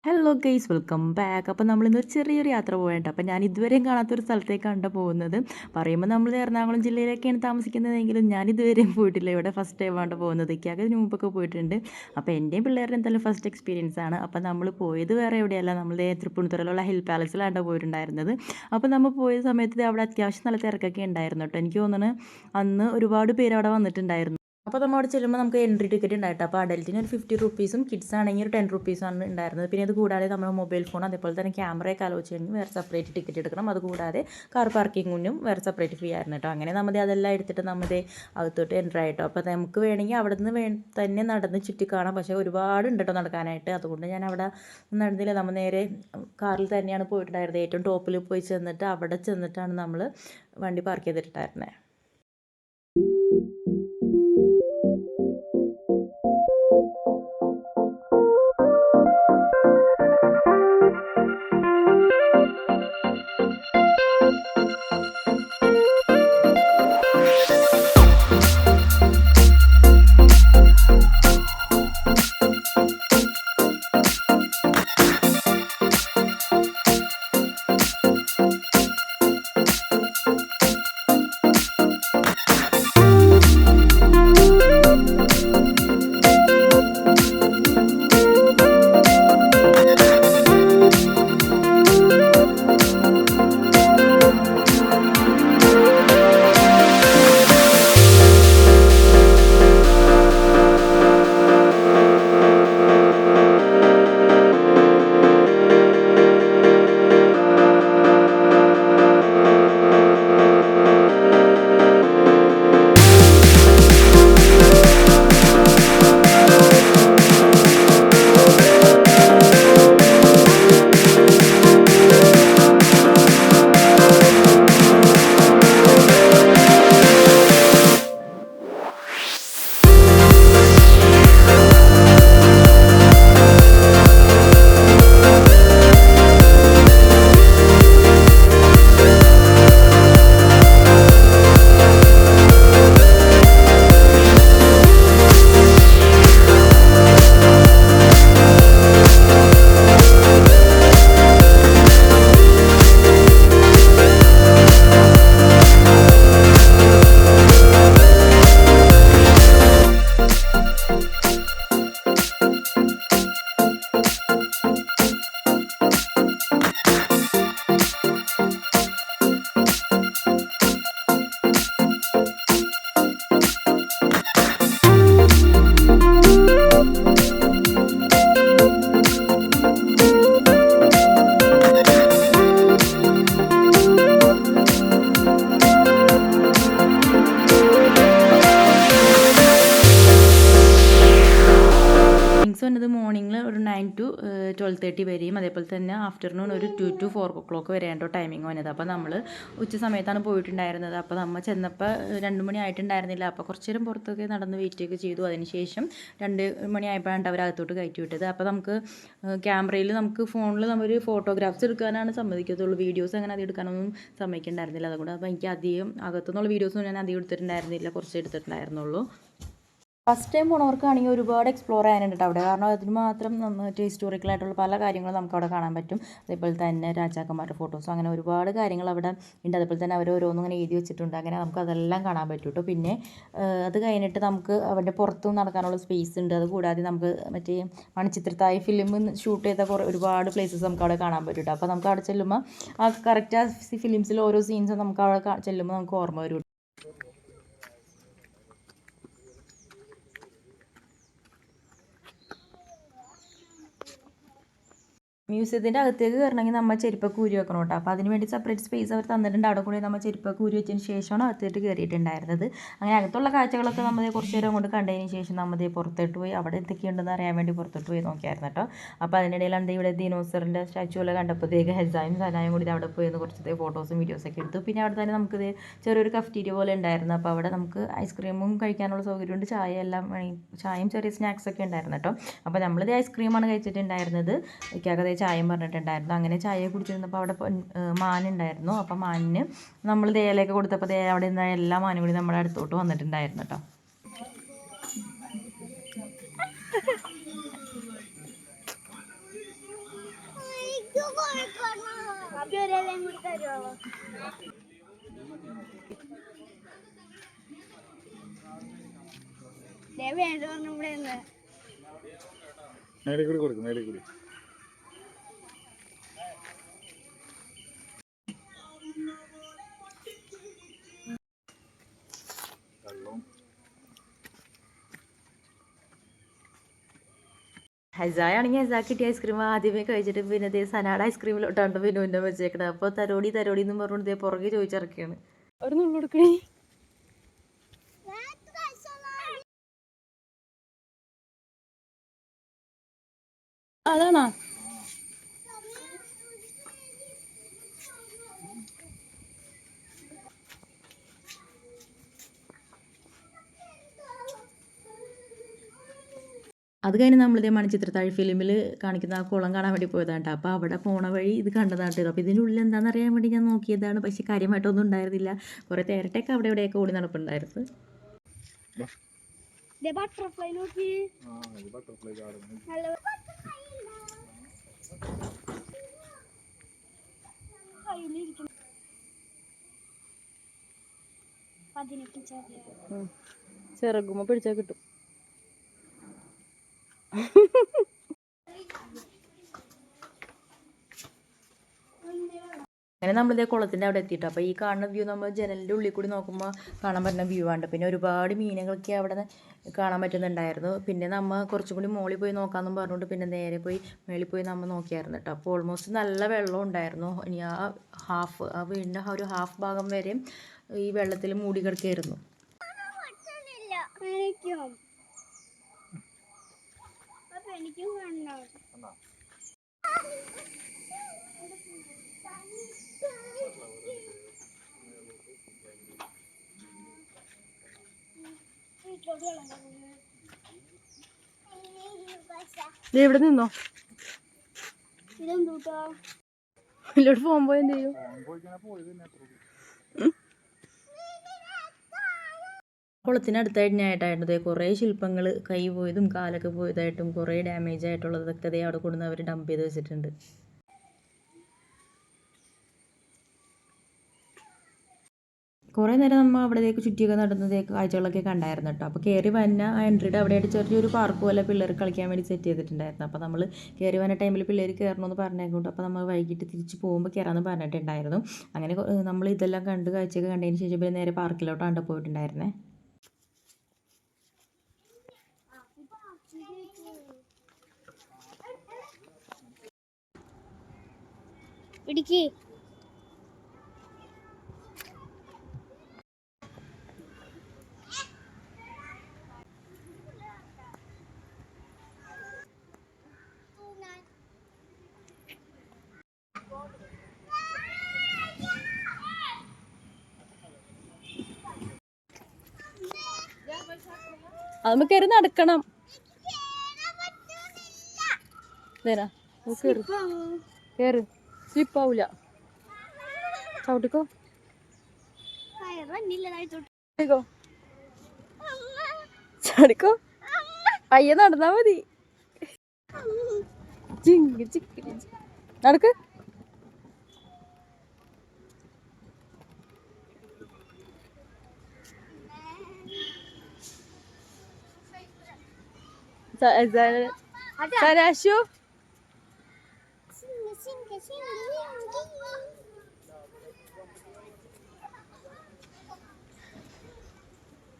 Hello guys, welcome back. അപ്പോൾ നമ്മളിന്നൊരു ചെറിയൊരു യാത്ര പോകേണ്ട. അപ്പോൾ ഞാൻ ഇതുവരെയും കാണാത്തൊരു സ്ഥലത്തേക്കാണ് പോകുന്നത്. പറയുമ്പോൾ നമ്മൾ എറണാകുളം ജില്ലയിലൊക്കെയാണ് താമസിക്കുന്നതെങ്കിലും ഞാൻ ഇതുവരെയും പോയിട്ടില്ല. ഇവിടെ ഫസ്റ്റ് ടൈമാണ് പോകുന്നത്. ഇക്കാക്ക് ഇതിന് മുമ്പൊക്കെ പോയിട്ടുണ്ട്. അപ്പോൾ എൻ്റെയും പിള്ളേരുടെ എന്തായാലും ഫസ്റ്റ് എക്സ്പീരിയൻസ് ആണ്. അപ്പോൾ നമ്മൾ പോയത് വേറെ എവിടെയല്ല, നമ്മൾ തൃപ്പൂണിത്തുറയിലുള്ള ഹിൽ പാലസിലാണ് പോയിട്ടുണ്ടായിരുന്നത്. അപ്പോൾ നമ്മൾ പോയ സമയത്ത് അവിടെ അത്യാവശ്യം നല്ല തിരക്കൊക്കെ ഉണ്ടായിരുന്നു കേട്ടോ. എനിക്ക് തോന്നുന്നു അന്ന് ഒരുപാട് പേര് അവിടെ വന്നിട്ടുണ്ടായിരുന്നു. അപ്പോൾ നമ്മൾ അവിടെ ചെല്ലുമ്പോൾ നമുക്ക് എൻട്രി ടിക്കറ്റ് ഉണ്ടായിട്ട്, അപ്പോൾ അഡൽറ്റിന് ഒരു 50 റുപ്പീസും കിഡ്സ് ആണെങ്കിൽ ഒരു 10 റുപ്പീസാണ് ഉണ്ടായിരുന്നത്. പിന്നെ അത് കൂടാതെ നമ്മൾ മൊബൈൽ ഫോൺ അതേപോലെ തന്നെ ക്യാമറയൊക്കെ ആലോചിച്ച് കഴിഞ്ഞ് വേറെ സെപ്പറേറ്റ് ടിക്കറ്റ് എടുക്കണം. അതുകൂടാതെ കാർ പാർക്കിങ്ങിനും വേറെ സെപ്പറേറ്റ് ഫീ ആയിരുന്നു കേട്ടോ. അങ്ങനെ നമ്മൾ അതെല്ലാം എടുത്തിട്ട് നമ്മുടെ അകത്തോട്ട് എൻ്റർ ആയിട്ടോ. അപ്പോൾ നമുക്ക് വേണമെങ്കിൽ അവിടെ നിന്ന് തന്നെ നടന്ന് ചുറ്റി കാണാം. പക്ഷേ ഒരുപാട് ഉണ്ട് കേട്ടോ നടക്കാനായിട്ട്. അതുകൊണ്ട് ഞാൻ അവിടെ നടന്നില്ല. നമ്മൾ നേരെ കാറിൽ തന്നെയാണ് പോയിട്ടുണ്ടായിരുന്നത്. ഏറ്റവും ടോപ്പിൽ പോയി ചെന്നിട്ട് അവിടെ ചെന്നിട്ടാണ് നമ്മൾ വണ്ടി പാർക്ക് ചെയ്തിട്ടുണ്ടായിരുന്നത്. വന്നത് മോർണിംഗിൽ ഒരു 9 to 12:30 വരെയും അതേപോലെ തന്നെ ആഫ്റ്റർനൂൺ ഒരു 2 to 4 o'clock വരെയാണ്ടോ ടൈമിംഗ് വന്നത്. അപ്പോൾ നമ്മൾ ഉച്ച സമയത്താണ് പോയിട്ടുണ്ടായിരുന്നത്. അപ്പോൾ നമ്മൾ ചെന്നപ്പോൾ 2 മണി ആയിട്ടുണ്ടായിരുന്നില്ല. അപ്പോൾ കുറച്ച് നേരം പുറത്തൊക്കെ നടന്ന് വെയിറ്റൊക്കെ ചെയ്തു. അതിനുശേഷം 2 മണി ആയപ്പോഴാണ് അവർ അകത്തോട്ട് കയറ്റി വിട്ടത്. അപ്പോൾ നമുക്ക് ക്യാമറയിൽ നമുക്ക് ഫോണിൽ നമ്മൾ ഫോട്ടോഗ്രാഫ്സ് എടുക്കാനാണ് സമ്മതിക്കത്തുള്ളൂ. വീഡിയോസ് അങ്ങനെ അധികം എടുക്കാനൊന്നും സമ്മതിക്കുന്നുണ്ടായിരുന്നില്ല. അതുകൊണ്ട് അപ്പോൾ എനിക്ക് അധികം അകത്തുനിന്നുള്ള വീഡിയോസൊന്നും ഞാൻ അധികം എടുത്തിട്ടുണ്ടായിരുന്നില്ല, കുറച്ച് എടുത്തിട്ടുണ്ടായിരുന്നുള്ളൂ. ഫസ്റ്റ് ടൈം പോണവർക്കാണെങ്കിൽ ഒരുപാട് എക്സ്പ്ലോർ ചെയ്യാനുണ്ട് കേട്ടോ അവിടെ. കാരണം അതിന് മാത്രം മറ്റേ ഹിസ്റ്റോറിക്കലായിട്ടുള്ള പല കാര്യങ്ങളും നമുക്ക് അവിടെ കാണാൻ പറ്റും. അതേപോലെ തന്നെ രാജാക്കന്മാരുടെ ഫോട്ടോസും അങ്ങനെ ഒരുപാട് കാര്യങ്ങൾ അവിടെ ഉണ്ട്. അതേപോലെ തന്നെ അവർ ഓരോന്നും ഇങ്ങനെ എഴുതി വെച്ചിട്ടുണ്ട്. അങ്ങനെ നമുക്ക് അതെല്ലാം കാണാൻ പറ്റും കേട്ടോ. പിന്നെ അത് കഴിഞ്ഞിട്ട് നമുക്ക് അവരുടെ പുറത്തും നടക്കാനുള്ള സ്പേസ് ഉണ്ട്. അതുകൂടാതെ നമുക്ക് മറ്റേ മണിച്ചിത്രത്താഴ് ഫിലിം ഷൂട്ട് ചെയ്ത ഒരുപാട് പ്ലേസസ് നമുക്ക് അവിടെ കാണാൻ പറ്റും കേട്ടോ. അപ്പോൾ നമുക്ക് അവിടെ ചെല്ലുമ്പോൾ ആ കറക്റ്റ് ആ ഫിലിംസിൽ ഓരോ സീൻസും നമുക്ക് അവിടെ ചെല്ലുമ്പോൾ നമുക്ക് ഓർമ്മ വരും. മ്യൂസിയത്തിൻ്റെ അകത്തേക്ക് കയറണമെങ്കിൽ നമ്മൾ ചെരുപ്പൊക്കെ ഊരി വെക്കണം കേട്ടോ. അപ്പോൾ അതിന് വേണ്ടി സെപ്പറേറ്റ് സ്പേസ് അവർ തന്നിട്ടുണ്ട്. അവിടെ കൂടി നമ്മൾ ചെരുപ്പൊക്കെ ഊരി വെച്ചതിന് ശേഷമാണ് അകത്തേക്ക് കയറിയിട്ടുണ്ടായിരുന്നത്. അങ്ങനെ അകത്തുള്ള കാഴ്ചകളൊക്കെ നമ്മൾ കുറച്ച് നേരം കൊണ്ട് കണ്ടതിന് ശേഷം നമ്മൾ പുറത്തോട്ട് പോയി അവിടെ എന്തൊക്കെയുണ്ടെന്ന് അറിയാൻ വേണ്ടി പുറത്തോട്ട് പോയി നോക്കിയായിരുന്നു കേട്ടോ. അപ്പോൾ അതിനിടയിൽ എന്താ ഇവിടെ ദിനോസറിൻ്റെ സ്റ്റാച്ചുവെല്ലാം കണ്ടപ്പോഴത്തേക്ക് ഹെസായും സനായും കൂടി അവിടെ പോയി കുറച്ച് ഫോട്ടോസും വീഡിയോസൊക്കെ എടുത്തു. പിന്നെ അവിടെ തന്നെ നമുക്കിത് ചെറിയൊരു കഫ്റ്റീരിയ പോലെ ഉണ്ടായിരുന്നു. അപ്പോൾ അവിടെ നമുക്ക് ഐസ്ക്രീമും കഴിക്കാനുള്ള സൗകര്യമുണ്ട്. ചായയും ചെറിയ സ്നാക്സൊക്കെ ഉണ്ടായിരുന്നു കേട്ടോ. അപ്പോൾ നമ്മളിത് ഐസ്ക്രീമാണ് കഴിച്ചിട്ടുണ്ടായിരുന്നത്. ഇക്കാക്കതേ ചായയും പറഞ്ഞിട്ടുണ്ടായിരുന്നു. അങ്ങനെ ചായ കുടിച്ചിരുന്നപ്പോൾ അവിടെ മാനുണ്ടായിരുന്നു. അപ്പോൾ മാനിന് നമ്മൾ ഇലയൊക്കെ കൊടുത്തപ്പോൾ അവിടെ നിന്ന് എല്ലാ മാനും കൂടി നമ്മുടെ അടുത്തോട്ട് വന്നിട്ടുണ്ടായിരുന്നു കേട്ടോ. മേലെ കൂടി കൊടുക്കും, മേലെ കൂടി. ഹസായ ആണെങ്കിൽ ഹസാക്ക് കിട്ടിയ ഐസ്ക്രീം ആദ്യമേ കഴിച്ചിട്ട് പിന്നെ ഇതേ സനാഡ് ഐസ്ക്രീമിലോട്ടാണ്ട് പിന്നെ ഉന്ന വെച്ചേക്കണത്. അപ്പോൾ തരോടി തരോടി എന്ന് പറഞ്ഞുകൊണ്ട് ഇതേ പുറകെ ചോദിച്ചിറക്കിയാണ്. ഒരു നുള്ളു കൊടുക്കണേ. അതാണോ? അത് കഴിഞ്ഞ് നമ്മളിതേ മണിച്ചിത്രത്താഴ് ഫിലിമിൽ കാണിക്കുന്ന ആ കുളം കാണാൻ വേണ്ടി പോയതാണ് കേട്ടോ. അപ്പോൾ അവിടെ പോണ വഴി ഇത് കണ്ടതാണ് കേട്ടോ. അപ്പോൾ ഇതിൻ്റെ ഉള്ളിൽ എന്താണെന്ന് അറിയാൻ വേണ്ടി ഞാൻ നോക്കിയതാണ്. പക്ഷേ കാര്യമായിട്ടൊന്നും ഉണ്ടായിരുന്നില്ല. കുറേ തേരട്ടയൊക്കെ അവിടെ ഇവിടെയൊക്കെ ഓടി നടപ്പുണ്ടായിരുന്നു. ചെറുകുമ്പോ പിടിച്ചാൽ കിട്ടും. അങ്ങനെ നമ്മളിതേ കുളത്തിൻ്റെ അവിടെ എത്തിയിട്ട് അപ്പോൾ ഈ കാണുന്ന വ്യൂ നമ്മൾ ജനലിൻ്റെ ഉള്ളിൽ കൂടി നോക്കുമ്പോൾ കാണാൻ പറ്റുന്ന വ്യൂ ആണ്. പിന്നെ ഒരുപാട് മീനുകളൊക്കെ അവിടെ കാണാൻ പറ്റുന്നുണ്ടായിരുന്നു. പിന്നെ നമ്മൾ കുറച്ചും കൂടി മുകളിൽ പോയി നോക്കാമെന്നും പറഞ്ഞുകൊണ്ട് പിന്നെ നേരെ പോയി മേളിൽ പോയി നമ്മൾ നോക്കിയായിരുന്നു കേട്ടോ. അപ്പോൾ ഓൾമോസ്റ്റ് നല്ല വെള്ളം ഉണ്ടായിരുന്നു. ഇനി ആ വീടിൻ്റെ ഒരു ഹാഫ് ഭാഗം വരെയും ഈ വെള്ളത്തിൽ മൂടി കിടക്കുകയായിരുന്നു. ഇവിടെ നിന്നോ? ഇതിലോട്ട് പോകുമ്പോ എന്ത് ചെയ്യും? കുളത്തിനടുത്തായിട്ടായിരുന്നു കുറേ ശില്പങ്ങൾ കൈ പോയതും കാലൊക്കെ പോയതായിട്ടും കുറേ ഡാമേജ് ആയിട്ടുള്ളതൊക്കെ അതേ അവിടെ കൊണ്ടുവന്ന് അവർ ഡംപ് ചെയ്ത് വെച്ചിട്ടുണ്ട്. കുറേ നേരം നമ്മൾ അവിടേക്ക് ചുറ്റിയൊക്കെ നടന്നതേക്ക് കാഴ്ചകളൊക്കെ കണ്ടായിരുന്നു കേട്ടോ. അപ്പോൾ കയറി വന്ന എൻട്രിയുടെ അവിടെയായിട്ട് ചെറിയൊരു പാർക്ക് പോലെ പിള്ളേർ കളിക്കാൻ വേണ്ടി സെറ്റ് ചെയ്തിട്ടുണ്ടായിരുന്നു. അപ്പോൾ നമ്മൾ കയറി വന്ന ടൈമിൽ പിള്ളേർ കയറണമെന്ന് പറഞ്ഞേക്കൊണ്ട് അപ്പോൾ നമ്മൾ വൈകിട്ട് തിരിച്ച് പോകുമ്പോൾ കയറാമെന്ന് പറഞ്ഞിട്ടുണ്ടായിരുന്നു. അങ്ങനെ നമ്മൾ ഇതെല്ലാം കണ്ട് കാഴ്ചയൊക്കെ കണ്ടതിന് ശേഷം പിന്നെ നേരെ പാർക്കിലോട്ടാണ് പോയിട്ടുണ്ടായിരുന്നേ. ഇടുക്കി അത് നമുക്ക് കയറി നടക്കണം. കയറി സ്ലിപ്പാവൂല. ചവിട്ടിക്കോ ചാടിക്കോ. പയ്യെ നടന്നാ മതി. നടക്ക്. സരാശു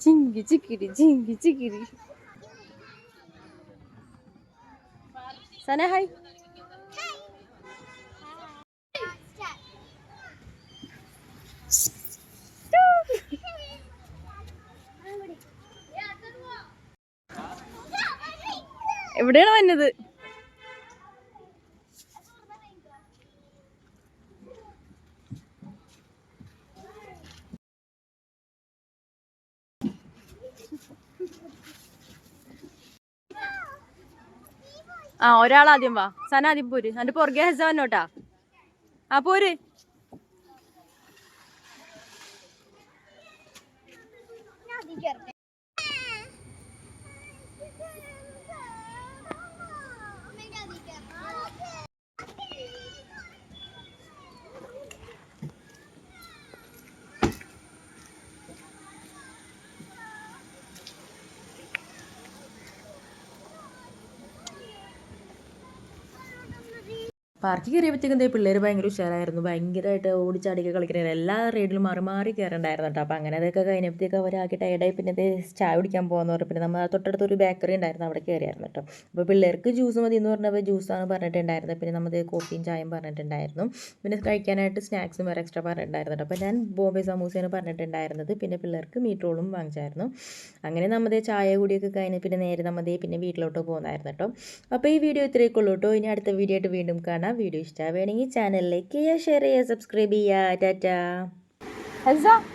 ചിങ്കി ചിക്കിരി ചിങ്കി ചിക്കിരി. സന ഹായ്. എവിടെയാണ് വന്നത്? ആ ഒരാൾ ആദ്യം വാ. സന ആദ്യം പോര്. എന്റെ പുറകെ ഹസ വന്നോട്ടാ. ആ പോര്. പാർക്കിൽ കയറിയപ്പോഴത്തേക്കും എന്താ പിള്ളേർ ഭയങ്കര ഉഷാറായിരുന്നു, ഭയങ്കരമായിട്ട് ഓടിച്ചാടിയൊക്കെ കളിക്കണമായിരുന്നു, എല്ലാ റൈഡിലും മാറി മാറി കയറണ്ടായിരുന്നു കേട്ടോ. അപ്പോൾ അങ്ങനെ അതൊക്കെ കഴിഞ്ഞപ്പോഴത്തേക്ക് അവരാക്കി ടയർഡായി. പിന്നെ ഇത് ചായ കുടിക്കാൻ പോകാമെന്ന് പറഞ്ഞു. പിന്നെ നമ്മൾ തൊട്ടടുത്തൊരു ബേക്കറി ഉണ്ടായിരുന്നു, അവിടെ കയറിയായിരുന്നു കേട്ടോ. അപ്പോൾ പിള്ളേർക്ക് ജ്യൂസ് മതി എന്ന് പറഞ്ഞപ്പോൾ ജ്യൂസാണ് പറഞ്ഞിട്ടുണ്ടായിരുന്നത്. പിന്നെ നമ്മൾ കോഫിയും ചായയും പറഞ്ഞിട്ടുണ്ടായിരുന്നു. പിന്നെ കഴിക്കാനായിട്ട് സ്നാക്സും വേറെ എക്സ്ട്രാ പറഞ്ഞിട്ടുണ്ടായിരുന്നു കേട്ടോ. അപ്പോൾ ഞാൻ ബോംബെ സമൂസയാണ് പറഞ്ഞിട്ടുണ്ടായിരുന്നത്. പിന്നെ പിള്ളേർക്ക് മീറ്റ് റോളും വാങ്ങിച്ചായിരുന്നു. അങ്ങനെ നമ്മുടെ ചായ കൂടിയൊക്കെ കഴിഞ്ഞ് പിന്നെ നേരെ നമ്മുടെ പിന്നെ വീട്ടിലോട്ട് പോകുന്നായിരുന്നു കേട്ടോ. അപ്പോൾ ഈ വീഡിയോ ഇത്രയൊക്കെ ഉള്ളൂ കേട്ടോ. ഇനി അടുത്ത വീഡിയോ ആയിട്ട് വീണ്ടും കാണാം. വീഡിയോ ഇഷ്ടമാവുകയാണെങ്കിൽ ചാനൽ ലൈക്ക് ചെയ്യുക, ഷെയർ ചെയ്യുക, സബ്സ്ക്രൈബ് ചെയ്യുക. ടാറ്റാ.